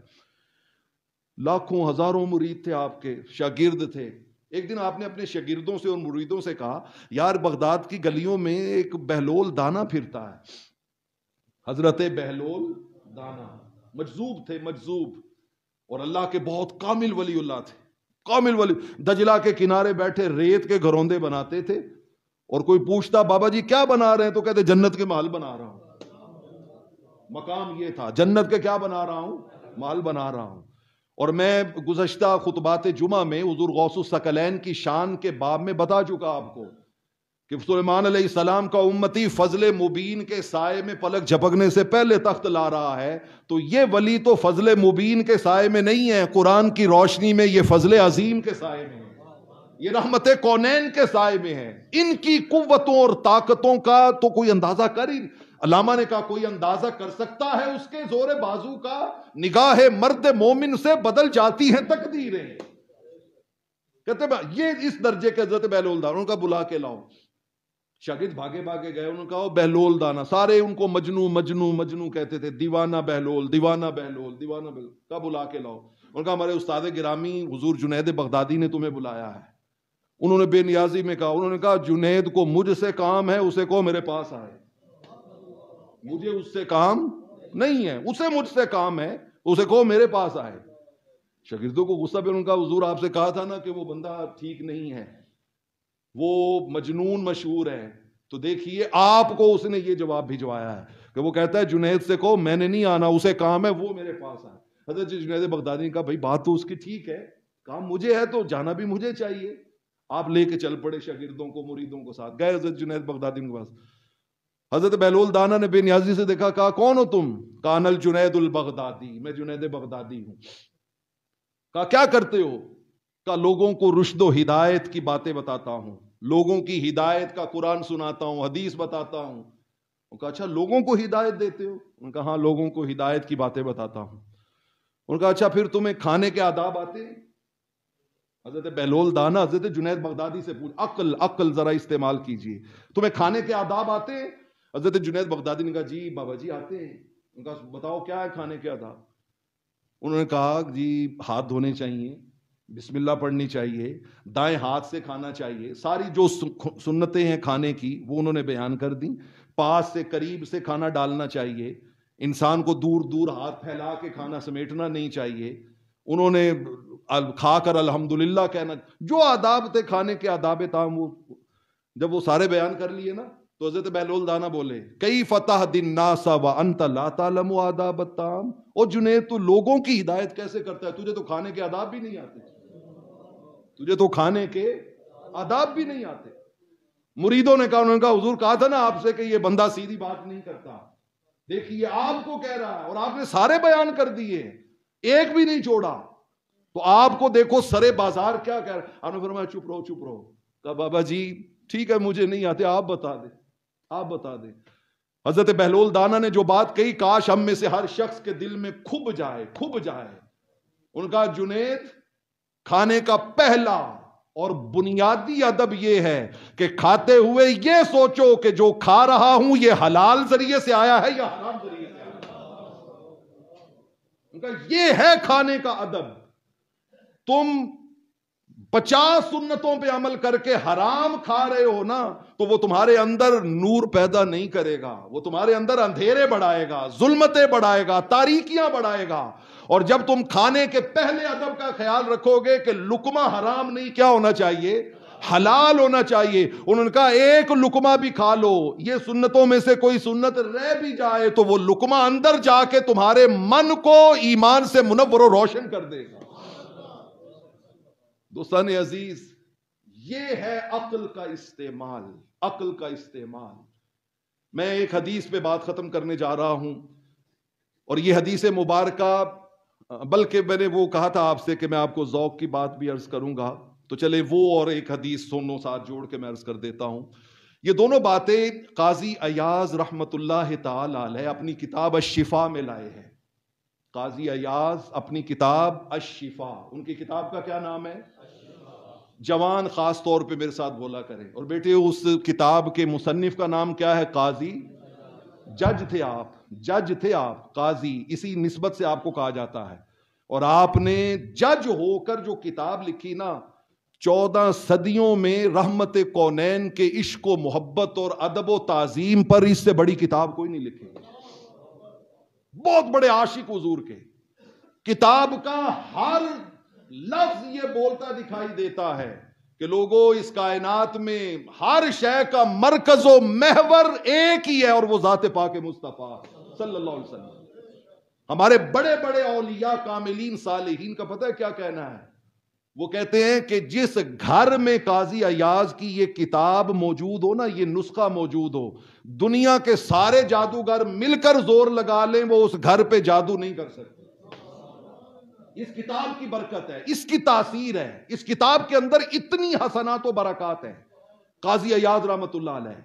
لاکھوں ہزاروں مرید تھے، آپ کے شاگرد تھے. ایک دن آپ نے اپنے شاگردوں سے اور مریدوں سے کہا یار بغداد کی گلیوں میں ایک بہلول دانا پھرتا ہے. حضرت بہلول دانا مجذوب تھے، مجذوب، اور اللہ کے بہت کامل ولی اللہ تھے. کامل ولی، دجلہ کے کنارے بیٹھے ریت کے گھروندے بناتے تھے، اور کوئی پوچھتا بابا جی کیا بنا رہے ہیں تو کہتے جنت کے محل بنا رہا ہوں. مقام یہ تھا، جنت کے کیا بنا رہا ہوں؟ محل بنا رہا ہوں. اور میں گزشتہ خطبات جمعہ میں حضور غوث الثقلین کی شان کے باب میں بتا چکا آپ کو کہ سلیمان علیہ السلام کا امتی فضل مبین کے سائے میں پلک جھپکنے سے پہلے تخت لا رہا ہے، تو یہ ولی تو فضل مبین کے سائے میں نہیں ہے، قرآن کی روشنی میں یہ فضل عظیم کے سائے میں ہے، یہ رحمت کونین کے سائے میں ہے. ان کی قوتوں اور طاقتوں کا تو کوئی اندازہ کر ہی. علامہ نے کہا کوئی اندازہ کر سکتا ہے اس کے زور بازو کا؟ نگاہ مرد مومن سے بدل جاتی ہیں تقدیریں. کہتے یہ اس درجے کے حضرت بہلول دانا. ان کا بلا کے لاؤ. شاگرد بھاگے بھاگے گئے. انہوں نے کہا بہلول دانا. سارے ان کو مجنو مجنو مجنو کہتے تھے، دیوانہ بہلول، دیوانہ بہلول، دیوانہ بہلول. کہا بلا کے لاؤ. انہوں نے کہا ہمارے استاد گرامی حضور جنید بغدادی نے تمہیں بلایا ہے. انہوں نے بے نیازی میں کہا، انہوں نے کہا جنید کو مجھ سے کام ہے، اسے کہو میرے پاس آئے. مجھے اس سے کام نہیں ہے، اسے مجھ سے کام ہے، اسے کہو میرے پاس آئے. شاگردوں کو غصہ پہ ان کا حضور آپ سے کہا تھا نا کہ وہ بندہ ٹھیک نہیں ہے، وہ مجنون مشہور ہے. تو دیکھیے آپ کو اس نے یہ جواب بھجوایا ہے کہ وہ کہتا ہے جنید سے کہو میں نے نہیں آنا، اسے کام ہے، وہ میرے پاس آئے. حضرت جنید بغدادی نے کہا بھائی بات تو اس کی ٹھیک ہے، کام مجھے ہے تو جانا بھی مجھے چاہیے. آپ لے کے چل پڑے شاگردوں کو، مریدوں کو ساتھ. گئے حضرت جنید بغدادی کے پاس. حضرت بہلول دانا نے بے نیازی سے دیکھا. کہا کون ہو تم؟ کہا انا الجنید البغدادی، میں جنید بغدادی ہوں. کہا کیا کرتے ہو؟ کہا لوگوں کو رشد و ہدایت کی باتیں بتاتا ہوں، لوگوں کی ہدایت کا قرآن سناتا ہوں، حدیث بتاتا ہوں. کہا اچھا لوگوں کو ہدایت دیتے ہو؟ انہوں نے کہا ہاں لوگوں کو ہدایت کی باتیں بتاتا ہوں. انہوں نے کہا اچھا پھر تمہیں کھانے کے آداب آتے ہیں؟ حضرت بہلول دانا حضرت جنید بغدادی سے پوچھ، عقل ذرا استعمال کیجئے، تمہیں کھانے کے آداب آتے ہیں؟ حضرت جنید بغدادی نے کہا جی بابا جی آتے ہیں. ان کا بتاؤ کیا ہے کھانے کے آداب؟ انہوں نے کہا جی ہاتھ دھونے چاہیے، بسم اللہ پڑھنی چاہیے، دائیں ہاتھ سے کھانا چاہیے، ساری جو سنتیں ہیں کھانے کی وہ انہوں نے بیان کر دی. پاس سے قریب سے کھانا ڈالنا چاہیے، انسان کو دور دور ہاتھ پھیلا کے کھانا سمیٹنا نہیں چاہیے. انہوں نے کھا کر الحمدللہ کہنا. جو آداب تھے کھانے کے آداب تام، وہ جب وہ سارے بیان کر لیے نا تو حضرت بہلول دانا بولے کئی فتح دن ناسا وانت لا تعلم آداب الطعام. او جنید تو لوگوں کی ہدایت کیسے کرتا ہے؟ تجھے تو کھانے کے آداب بھی نہیں آتے، تجھے تو کھانے کے آداب بھی نہیں آتے. مریدوں نے کہا، انہوں نے کہا حضور کہا تھا نا آپ سے کہ یہ بندہ سیدھی بات نہیں کرتا. دیکھیے آپ کو کہہ رہا ہے اور آپ نے سارے بیان کر دیے، ایک بھی نہیں چھوڑا. تو آپ کو دیکھو سرے بازار کیا کہہ رہا ہے. آپ نے فرمایا چپ رہو چپ رہو. کہا بابا جی ٹھیک ہے مجھے نہیں آتے، آپ بتا دیں آپ بتا دیں. حضرت بہلول دانا نے جو بات کہی کاش ہم میں سے ہر شخص کے دل میں کھب جائے کھب جائے. ان کا جنید کھانے کا پہلا اور بنیادی ادب یہ ہے کہ کھاتے ہوئے یہ سوچو کہ جو کھا رہا ہوں یہ حلال ذریعے سے آیا ہے یا حرام ذریعے سے آیا ہے. یہ ہے کھانے کا ادب. تم 50 سنتوں پہ عمل کر کے حرام کھا رہے ہو نا تو وہ تمہارے اندر نور پیدا نہیں کرے گا, وہ تمہارے اندر اندھیرے بڑھائے گا, ظلمتیں بڑھائے گا, تاریکیاں بڑھائے گا. اور جب تم کھانے کے پہلے ادب کا خیال رکھو گے کہ لقمہ حرام نہیں, کیا ہونا چاہیے, حلال ہونا چاہیے. انہوں نے کہا ایک لقمہ بھی کھا لو, یہ سنتوں میں سے کوئی سنت رہ بھی جائے تو وہ لقمہ اندر جا کے تمہارے من کو ایمان سے منور و روشن کر دے گا. دوستان عزیز, یہ ہے عقل کا استعمال, عقل کا استعمال. میں ایک حدیث پہ بات ختم کرنے جا رہا ہوں, اور یہ حدیث مبارکہ, بلکہ میں نے وہ کہا تھا آپ سے کہ میں آپ کو ذوق کی بات بھی عرض کروں گا, تو چلے وہ اور ایک حدیث دونوں ساتھ جوڑ کے میں عرض کر دیتا ہوں. یہ دونوں باتیں قاضی ایاز رحمت اللہ تعالی علیہ اپنی کتاب الشفا میں لائے ہیں. قاضی ایاز اپنی کتاب الشفا, ان کی کتاب کا کیا نام ہے؟ جوان خاص طور پہ میرے ساتھ بولا کریں. اور بیٹے اس کتاب کے مصنف کا نام کیا ہے؟ قاضی. جج تھے آپ, جج تھے آپ, قاضی اسی نسبت سے آپ کو کہا جاتا ہے. اور آپ نے جج ہو کر جو کتاب لکھی نا, 14 صدیوں میں رحمت کونین کے عشق و محبت اور ادب و تعظیم پر اس سے بڑی کتاب کوئی نہیں لکھی. بہت بڑے عاشق حضور کے. کتاب کا ہر لفظ یہ بولتا دکھائی دیتا ہے کہ لوگوں اس کائنات میں ہر شے کا مرکز و محور ایک ہی ہے, اور وہ ذات پاک مصطفیٰ صلی اللہ علیہ وسلم. ہمارے بڑے بڑے اولیاء کاملین صالحین کا پتہ ہے کیا کہنا ہے؟ وہ کہتے ہیں کہ جس گھر میں قاضی ایاز کی یہ کتاب موجود ہو نا, یہ نسخہ موجود ہو, دنیا کے سارے جادوگر مل کر زور لگا لیں وہ اس گھر پہ جادو نہیں کر سکتے. اس کتاب کی برکت ہے, اس کی تاثیر ہے, اس کتاب کے اندر اتنی حسنات و برکات ہیں. قاضی ایاز رحمت اللہ علیہ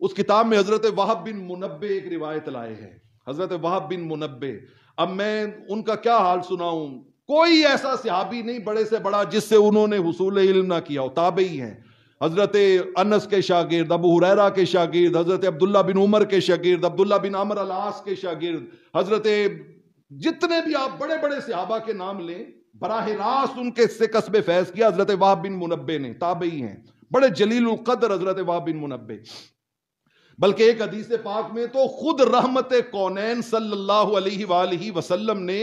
اس کتاب میں حضرت وہب بن منبع ایک روایت لائے ہیں. حضرت وہب بن منبع, اب میں ان کا کیا حال سناؤں, کوئی ایسا صحابی نہیں بڑے سے بڑا جس سے انہوں نے حصول علم نہ کیا ہو, تابعی ہیں. حضرت انس کے شاگرد, ابو ہریرہ کے شاگرد, حضرت عبداللہ بن عمر کے شاگرد, عبداللہ بن عمر العاص کے شاگرد, حضرت جتنے بھی آپ بڑے بڑے صحابہ کے نام لیں, براہ راست ان کے سے کسب فیض کیا حضرت وہب بن منبع نے. تابعی ہیں, بڑے جلیل القدر حضرت وہب بن منبع. بلکہ ایک حدیث پاک میں تو خود رحمت کونین صلی اللہ علیہ وآلہ وسلم نے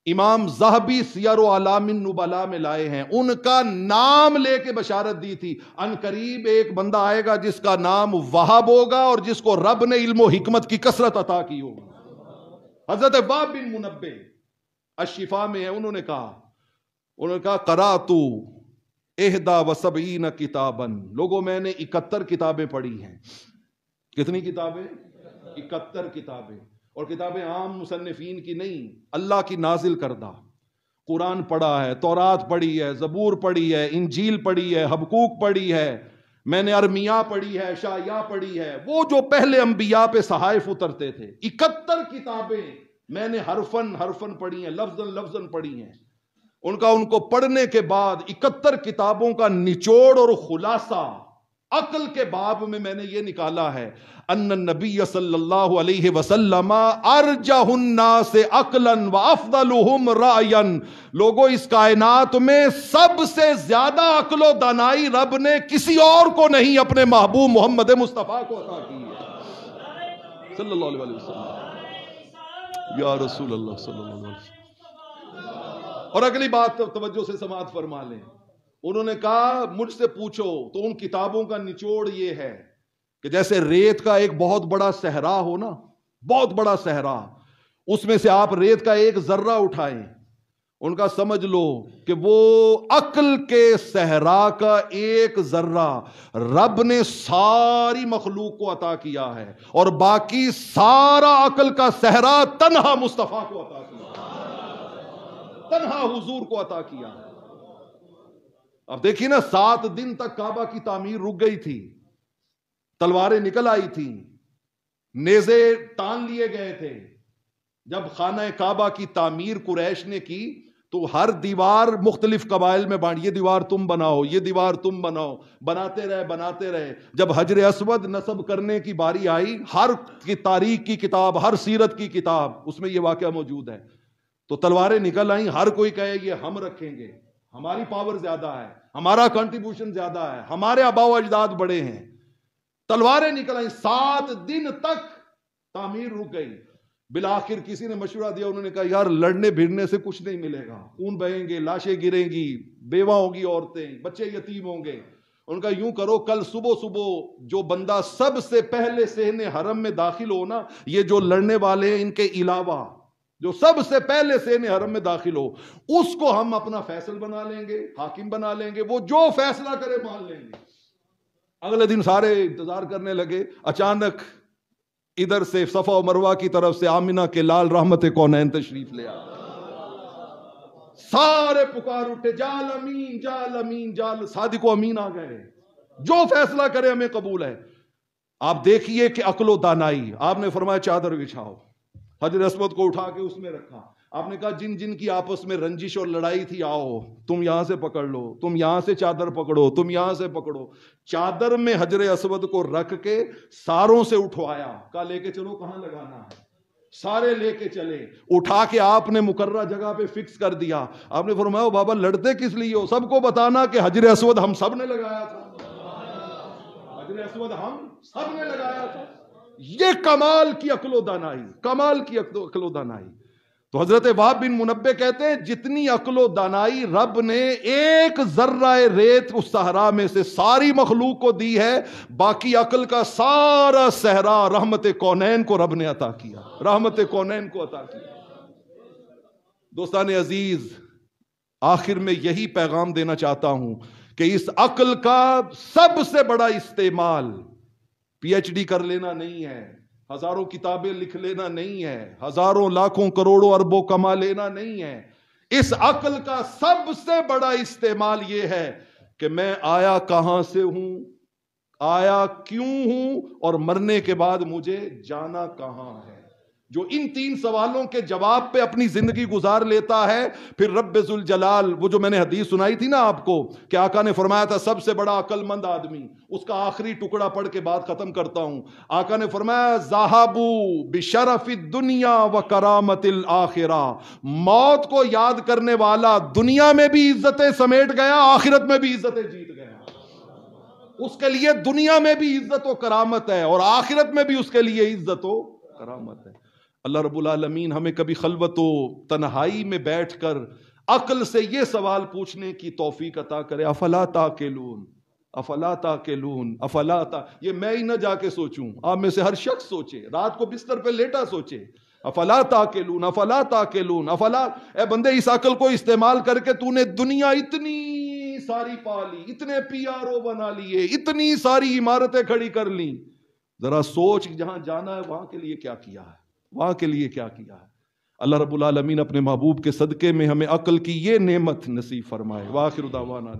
امام ذہبی سیر و اعلام النبلاء میں لائے ہیں, ان کا نام لے کے بشارت دی تھی, ان قریب ایک بندہ آئے گا جس کا نام وہب ہوگا اور جس کو رب نے علم و حکمت کی کثرت عطا کی ہوگی. حضرت وہب بن منبع الشفا میں ہے, انہوں نے کہا قرأت 71 کتابا, لوگوں میں نے 71 کتابیں پڑھی ہیں. کتنی کتابیں؟ 71 کتابیں. اور کتابیں عام مصنفین کی نہیں, اللہ کی نازل کردہ. قرآن پڑھا ہے, تورات پڑھی ہے, زبور پڑھی ہے, انجیل پڑھی ہے, حبقوق پڑھی ہے, میں نے ارمیہ پڑھی ہے, اشعیاء پڑھی ہے, وہ جو پہلے انبیاء پہ صحائف اترتے تھے. 71 کتابیں میں نے حرفن پڑھی ہیں, لفظاً پڑھی ہیں. ان کو پڑھنے کے بعد 71 کتابوں کا نچوڑ اور خلاصہ عقل کے باب میں نے یہ نکالا ہے, ان النبی صلی اللہ علیہ وسلم ارجح الناس عقلا وافضلهم رأیا, لوگوں اس کائنات میں سب سے زیادہ عقل و دانائی رب نے کسی اور کو نہیں, اپنے محبوب محمد مصطفیٰ کو عطا کی ہے صلی اللہ علیہ وسلم. یا رسول اللہ صلی اللہ علیہ وسلم. اور اگلی بات توجہ سے سماعت فرما لیں, انہوں نے کہا مجھ سے پوچھو تو ان کتابوں کا نچوڑ یہ ہے کہ جیسے ریت کا ایک بہت بڑا صحرا ہو نا, بہت بڑا صحرا, اس میں سے آپ ریت کا ایک ذرہ اٹھائیں, ان کا سمجھ لو کہ وہ عقل کے صحرا کا ایک ذرہ رب نے ساری مخلوق کو عطا کیا ہے, اور باقی سارا عقل کا صحرا تنہا مصطفیٰ کو عطا کیا, تنہا حضور کو عطا کیا. اب دیکھیے نا, 7 دن تک کعبہ کی تعمیر رک گئی تھی, تلواریں نکل آئی تھیں, نیزے تان لیے گئے تھے. جب خانہ کعبہ کی تعمیر قریش نے کی تو ہر دیوار مختلف قبائل میں بانٹ، یہ دیوار تم بناؤ، یہ دیوار تم بناؤ، بناتے رہے. جب حجر اسود نصب کرنے کی باری آئی، ہر کی تاریخ کی کتاب، ہر سیرت کی کتاب، اس میں یہ واقعہ موجود ہے. تو تلواریں نکل آئیں، ہر کوئی کہے یہ ہم رکھیں گے، ہماری پاور زیادہ ہے، ہمارا کنٹریبیوشن زیادہ ہے، ہمارے آباء و اجداد بڑے ہیں. تلواریں نکل آئیں، 7 دن تک تعمیر رک گئی. بالآخر کسی نے مشورہ دیا، انہوں نے کہا یار لڑنے بھیڑنے سے کچھ نہیں ملے گا، خون بہیں گے، لاشیں گریں گی، بیوہ ہوگی عورتیں، بچے یتیم ہوں گے. ان کا یوں کرو، کل صبح جو بندہ سب سے پہلے صحن حرم میں داخل ہو نا، یہ جو لڑنے والے ہیں ان کے علاوہ جو سب سے پہلے صحن حرم میں داخل ہو، اس کو ہم اپنا فیصل بنا لیں گے، حاکم بنا لیں گے، وہ جو فیصلہ کرے مان لیں گے. اگلے دن سارے انتظار کرنے لگے. اچانک ادھر سے صفا و مروہ کی طرف سے آمنہ کے لال رحمت کونین تشریف لے آئے. سارے پکار اٹھے، جال امین، جال امین، جال صادق و امین آ گئے، جو فیصلہ کرے ہمیں قبول ہے. آپ دیکھیے کہ عقل و دانائی. آپ نے فرمایا چادر بچھاؤ، حجر اسود کو اٹھا کے اس میں رکھا. آپ نے کہا جن جن کی آپس میں رنجش اور لڑائی تھی آؤ، تم یہاں سے پکڑ لو، تم یہاں سے چادر پکڑو، تم یہاں سے پکڑو. چادر میں حجر اسود کو رکھ کے ساروں سے اٹھوایا، کہا لے کے چلو کہاں لگانا ہے. سارے لے کے چلے، اٹھا کے آپ نے مقررہ جگہ پہ فکس کر دیا. آپ نے فرمایا بابا لڑتے کس لیے ہو؟ سب کو بتانا کہ حجر اسود ہم سب نے لگایا تھا، حجر اسود ہم سب نے لگایا تھا. یہ کمال کی عقل و دانائی، کمال کی عقل و دانائی. تو حضرت وہب بن منبہ کہتے ہیں جتنی عقل و دانائی رب نے ایک ذرہ ریت اس صحرا میں سے ساری مخلوق کو دی ہے، باقی عقل کا سارا صحرا رحمت کونین کو رب نے عطا کیا، رحمت کونین کو عطا کیا. دوستان عزیز، آخر میں یہی پیغام دینا چاہتا ہوں کہ اس عقل کا سب سے بڑا استعمال پی ایچ ڈی کر لینا نہیں ہے، ہزاروں کتابیں لکھ لینا نہیں ہے، ہزاروں لاکھوں کروڑوں اربوں کما لینا نہیں ہے. اس عقل کا سب سے بڑا استعمال یہ ہے کہ میں آیا کہاں سے ہوں، آیا کیوں ہوں، اور مرنے کے بعد مجھے جانا کہاں ہے. جو ان 3 سوالوں کے جواب پہ اپنی زندگی گزار لیتا ہے، پھر رب ذوالجلال، وہ جو میں نے حدیث سنائی تھی نا آپ کو کہ آقا نے فرمایا تھا سب سے بڑا عقل مند آدمی، اس کا آخری ٹکڑا پڑھ کے بات ختم کرتا ہوں. آقا نے فرمایا ذہبوا بشرف الدنیا وکرامت الآخرہ، موت کو یاد کرنے والا دنیا میں بھی عزتیں سمیٹ گیا، آخرت میں بھی عزتیں جیت گیا. اس کے لیے دنیا میں بھی عزت و کرامت ہے اور آخرت میں بھی اس کے لیے عزت و کرامت ہے. اللہ رب العالمین ہمیں کبھی خلوت و تنہائی میں بیٹھ کر عقل سے یہ سوال پوچھنے کی توفیق عطا کرے، افلا تعقلون، افلا تعقلون، افلا تا. یہ میں ہی نہ جا کے سوچوں، آپ میں سے ہر شخص سوچے، رات کو بستر پہ لیٹا سوچے، افلا تعقلون، افلا تعقلون، افلا. اے بندے اس عقل کو استعمال کر کے تو نے دنیا اتنی ساری پا لی، اتنے پی آر او بنا لیے، اتنی ساری عمارتیں کھڑی کر لیں. ذرا سوچ جہاں جانا ہے وہاں کے لیے کیا کیا ہے، وہاں کے لیے کیا کیا ہے. اللہ رب العالمین اپنے محبوب کے صدقے میں ہمیں عقل کی یہ نعمت نصیب فرمائے. وآخر دعوانا